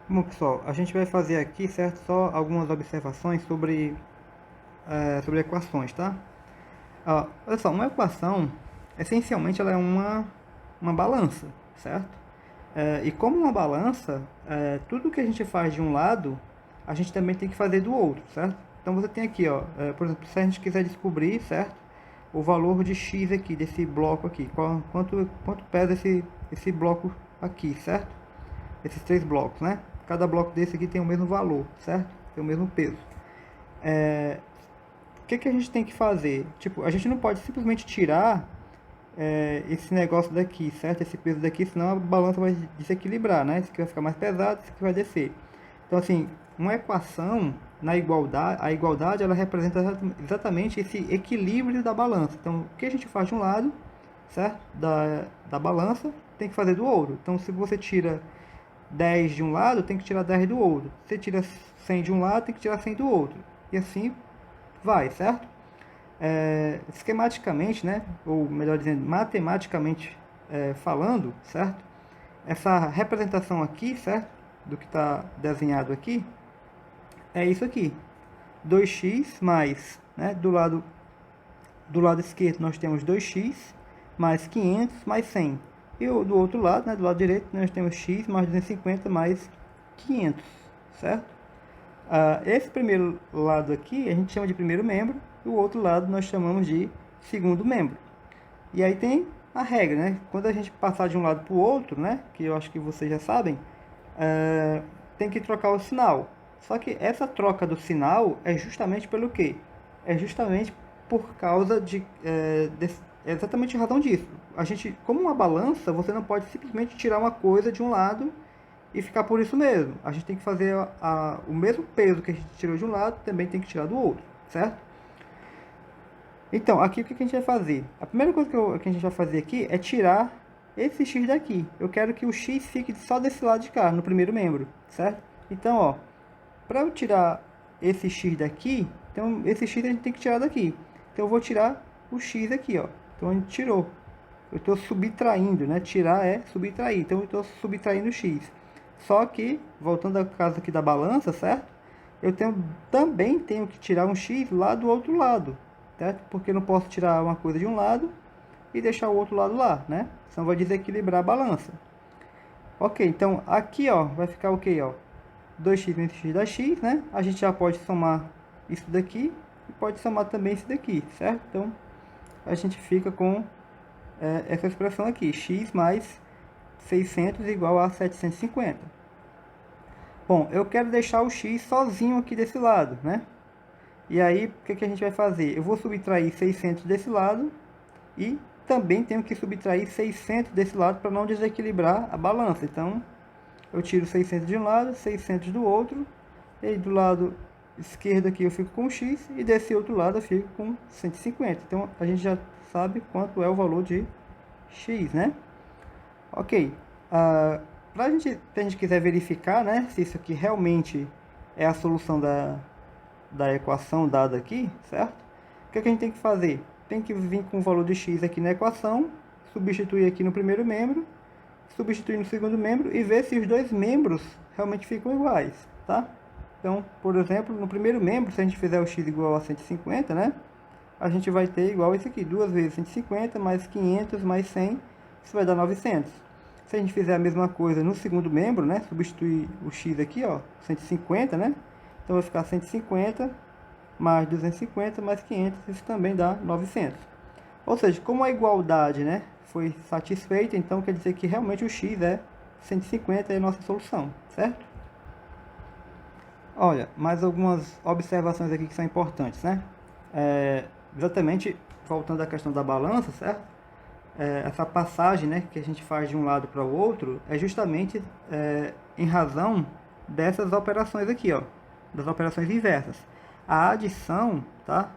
Bom, pessoal, a gente vai fazer aqui, certo, só algumas observações sobre equações, tá? Olha só, uma equação, essencialmente, ela é uma balança, certo? E como uma balança, tudo que a gente faz de um lado, a gente também tem que fazer do outro, certo? Então você tem aqui, ó, por exemplo, se a gente quiser descobrir, certo, o valor de x aqui, desse bloco aqui, quanto pesa esse bloco aqui, certo? Esses três blocos, né? Cada bloco desse aqui tem o mesmo valor, certo? Tem o mesmo peso. O que a gente tem que fazer? Tipo, a gente não pode simplesmente tirar esse negócio daqui, certo? Esse peso daqui, senão a balança vai desequilibrar, né? Isso aqui vai ficar mais pesado, isso aqui vai descer. Então, assim, uma equação na igualdade, a igualdade ela representa exatamente esse equilíbrio da balança. Então, o que a gente faz de um lado, certo? Da balança, tem que fazer do outro. Então, se você tira 10 de um lado, tem que tirar 10 do outro. Se você tira 100 de um lado, tem que tirar 100 do outro. E assim vai, certo? Esquematicamente, né, ou melhor dizendo, matematicamente falando, certo? Essa representação aqui, certo? Do que está desenhado aqui, é isso aqui. 2x mais, né, do lado esquerdo nós temos 2x mais 500 mais 100. E do outro lado, né, do lado direito, nós temos x mais 250 mais 500, certo? Esse primeiro lado aqui a gente chama de primeiro membro, e o outro lado nós chamamos de segundo membro. E aí tem a regra, né? Quando a gente passar de um lado para o outro, né, que eu acho que vocês já sabem, tem que trocar o sinal. Só que essa troca do sinal é justamente pelo quê? É justamente por causa é exatamente a razão disso. A gente, como uma balança, você não pode simplesmente tirar uma coisa de um lado e ficar por isso mesmo. A gente tem que fazer o mesmo peso que a gente tirou de um lado, também tem que tirar do outro, certo? Então, aqui o que a gente vai fazer? A primeira coisa que a gente vai fazer aqui é tirar esse x daqui. Eu quero que o x fique só desse lado de cá, no primeiro membro, certo? Então, ó, para eu tirar esse x daqui, então esse x a gente tem que tirar daqui. Então eu vou tirar o x aqui, ó. Então a gente tirou. Eu estou subtraindo, né? Tirar é subtrair. Então eu estou subtraindo o x. Só que, voltando ao caso aqui da balança, certo? Também tenho que tirar um x lá do outro lado, certo? Porque eu não posso tirar uma coisa de um lado e deixar o outro lado lá, né? Senão vai desequilibrar a balança. Ok, então aqui, ó, vai ficar o que, ó? 2x menos x dá x, né? A gente já pode somar isso daqui e pode somar também isso daqui, certo? Então a gente fica com essa expressão aqui, x mais 600 igual a 750. Bom, eu quero deixar o x sozinho aqui desse lado, né? E aí, o que a gente vai fazer? Eu vou subtrair 600 desse lado e também tenho que subtrair 600 desse lado para não desequilibrar a balança. Então, eu tiro 600 de um lado, 600 do outro, e do lado esquerdo aqui eu fico com x, e desse outro lado eu fico com 150. Então, a gente já sabe quanto é o valor de x, né? Ok. Para se a gente quiser verificar, né, se isso aqui realmente é a solução da equação dada aqui, certo? O que a gente tem que fazer? Tem que vir com o valor de x aqui na equação, substituir aqui no primeiro membro, substituir no segundo membro e ver se os dois membros realmente ficam iguais, tá? Então, por exemplo, no primeiro membro, se a gente fizer o x igual a 150, né? A gente vai ter igual isso aqui, 2 vezes 150 mais 500 mais 100, isso vai dar 900. Se a gente fizer a mesma coisa no segundo membro, né? Substituir o x aqui, ó, 150, né? Então vai ficar 150 mais 250 mais 500, isso também dá 900. Ou seja, como a igualdade, né, foi satisfeita, então quer dizer que realmente o x é 150 é a nossa solução, certo? Olha, mais algumas observações aqui que são importantes, né? Exatamente, voltando à questão da balança, certo? Essa passagem, né, que a gente faz de um lado para o outro é justamente em razão dessas operações aqui, ó, das operações inversas. A adição, tá?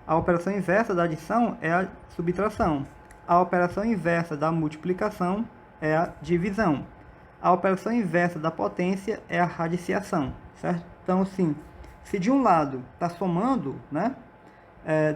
A operação inversa da adição é a subtração. A operação inversa da multiplicação é a divisão. A operação inversa da potência é a radiciação, certo? Então, assim, se de um lado está somando, né,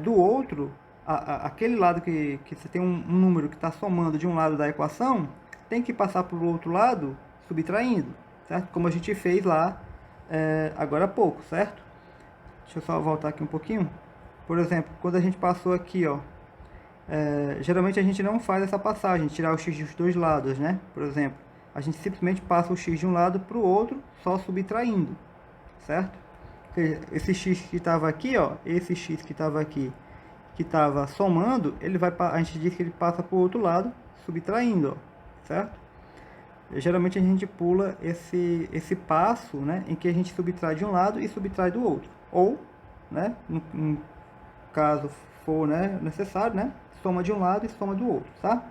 do outro, aquele lado que você tem um número que está somando de um lado da equação, tem que passar para o outro lado subtraindo. certo? Como a gente fez lá agora há pouco, certo? Deixa eu só voltar aqui um pouquinho. Por exemplo, quando a gente passou aqui, ó, geralmente a gente não faz essa passagem, tirar o x dos dois lados, né? Por exemplo, a gente simplesmente passa o x de um lado para o outro, só subtraindo, certo? Esse x que estava aqui, ó, esse x que estava aqui, que estava somando, ele vai, a gente diz que ele passa para o outro lado, subtraindo, ó, certo? Geralmente a gente pula esse passo, né, em que a gente subtrai de um lado e subtrai do outro. Ou, né, no caso for, né, necessário, né, soma de um lado e soma do outro, tá?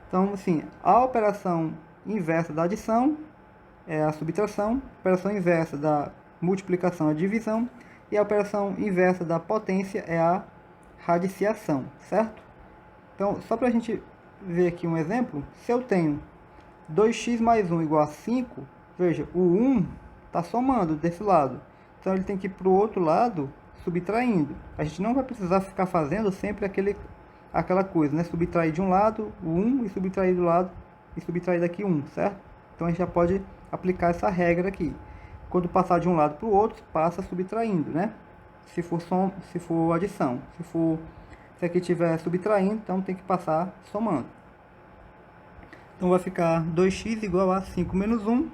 Então, assim, a operação inversa da adição é a subtração, a operação inversa da multiplicação é a divisão e a operação inversa da potência é a radiciação, certo? Então, só para a gente ver aqui um exemplo, se eu tenho 2x mais 1 igual a 5, veja, o 1 está somando desse lado. Então ele tem que ir para o outro lado subtraindo. A gente não vai precisar ficar fazendo sempre aquela coisa, né? Subtrair de um lado o 1 e subtrair do lado e subtrair daqui 1, certo? Então a gente já pode aplicar essa regra aqui. Quando passar de um lado para o outro, passa subtraindo, né? Se for adição. Se aqui estiver subtraindo, então tem que passar somando. Então vai ficar 2x igual a 5 menos 1,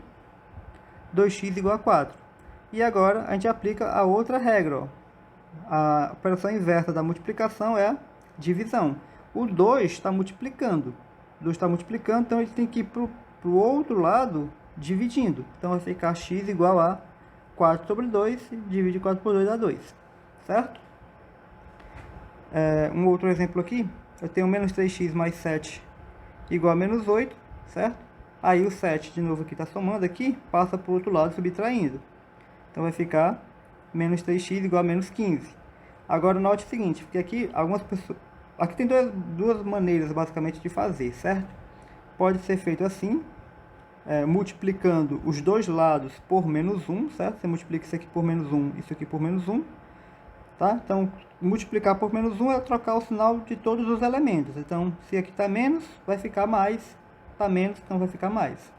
2x igual a 4. E agora a gente aplica a outra regra, ó. A operação inversa da multiplicação é a divisão. O 2 está multiplicando. O 2 está multiplicando, então ele tem que ir para o outro lado dividindo. Então vai ficar x igual a 4 sobre 2, divide 4 por 2 dá 2. Certo? Um outro exemplo aqui, eu tenho menos 3x mais 7 igual a menos 8, certo? Aí o 7 de novo aqui está somando aqui, passa para o outro lado subtraindo. Então vai ficar menos 3x igual a menos 15. Agora note o seguinte, porque aqui algumas pessoas... Aqui tem duas maneiras basicamente de fazer, certo? Pode ser feito assim, multiplicando os dois lados por menos 1, certo? Você multiplica isso aqui por menos 1, isso aqui por menos 1. Tá? Então, multiplicar por menos 1 é trocar o sinal de todos os elementos. Então, se aqui está menos, vai ficar mais. Está menos, então vai ficar mais.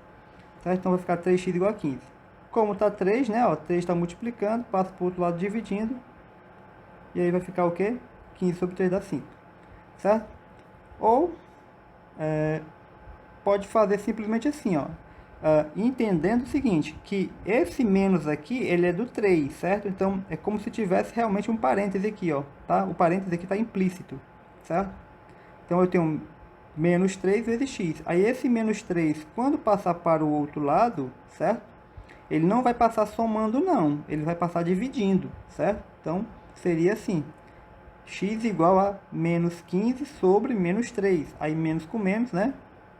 Certo? Então, vai ficar 3x igual a 15. Como está 3, né? Ó, 3 está multiplicando, passa para o outro lado dividindo. E aí vai ficar o quê? 15 sobre 3 dá 5. Certo? Ou, pode fazer simplesmente assim, ó. Entendendo o seguinte, que esse menos aqui, ele é do 3, certo? Então, é como se tivesse realmente um parêntese aqui, ó, tá? O parêntese aqui está implícito, certo? Então, eu tenho menos 3 vezes x. Aí, esse menos 3, quando passar para o outro lado, certo? Ele não vai passar somando, não. Ele vai passar dividindo, certo? Então, seria assim. X igual a menos 15 sobre menos 3. Aí, menos com menos, né?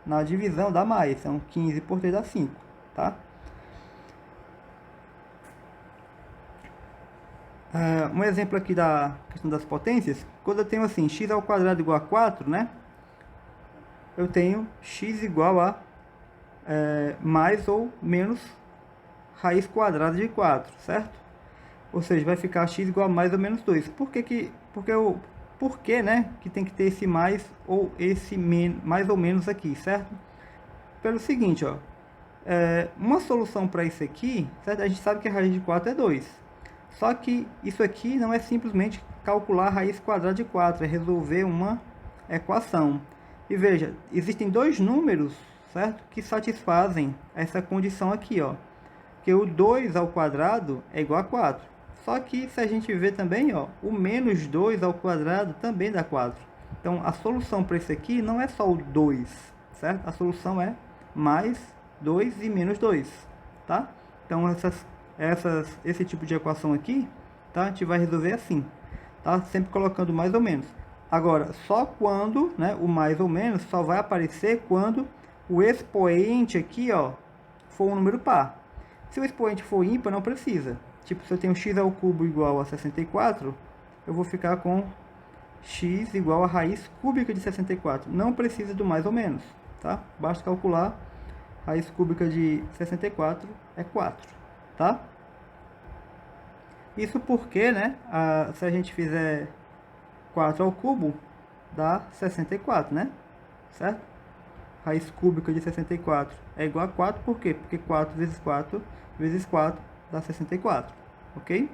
Na divisão dá mais, então 15 por 3 dá 5, tá? Um exemplo aqui da questão das potências, quando eu tenho assim, x ao quadrado igual a 4, né? Eu tenho x igual a mais ou menos raiz quadrada de 4, certo? Ou seja, vai ficar x igual a mais ou menos 2. Por que, né, que tem que ter esse mais ou esse mais ou menos aqui, certo? Pelo seguinte, ó, uma solução para isso aqui, certo? A gente sabe que a raiz de 4 é 2. Só que isso aqui não é simplesmente calcular a raiz quadrada de 4, é resolver uma equação. E veja, existem dois números, certo? Que satisfazem essa condição aqui, ó. Que o 2 ao quadrado é igual a 4. Só que se a gente ver também, ó, o menos 2 ao quadrado também dá 4. Então, a solução para isso aqui não é só o 2, certo? A solução é mais 2 e menos 2, tá? Então, esse tipo de equação aqui, tá? A gente vai resolver assim, tá? Sempre colocando mais ou menos. Agora, só quando, né, o mais ou menos só vai aparecer quando o expoente aqui, ó, for um número par. Se o expoente for ímpar, não precisa. Tipo, se eu tenho x ao cubo igual a 64, eu vou ficar com x igual a raiz cúbica de 64. Não precisa do mais ou menos, tá? Basta calcular. Raiz cúbica de 64 é 4, tá? Isso porque, né, se a gente fizer 4 ao cubo, dá 64, né? Certo? raiz cúbica de 64 é igual a 4, por quê? Porque 4 vezes 4 vezes 4 dá 64, ok?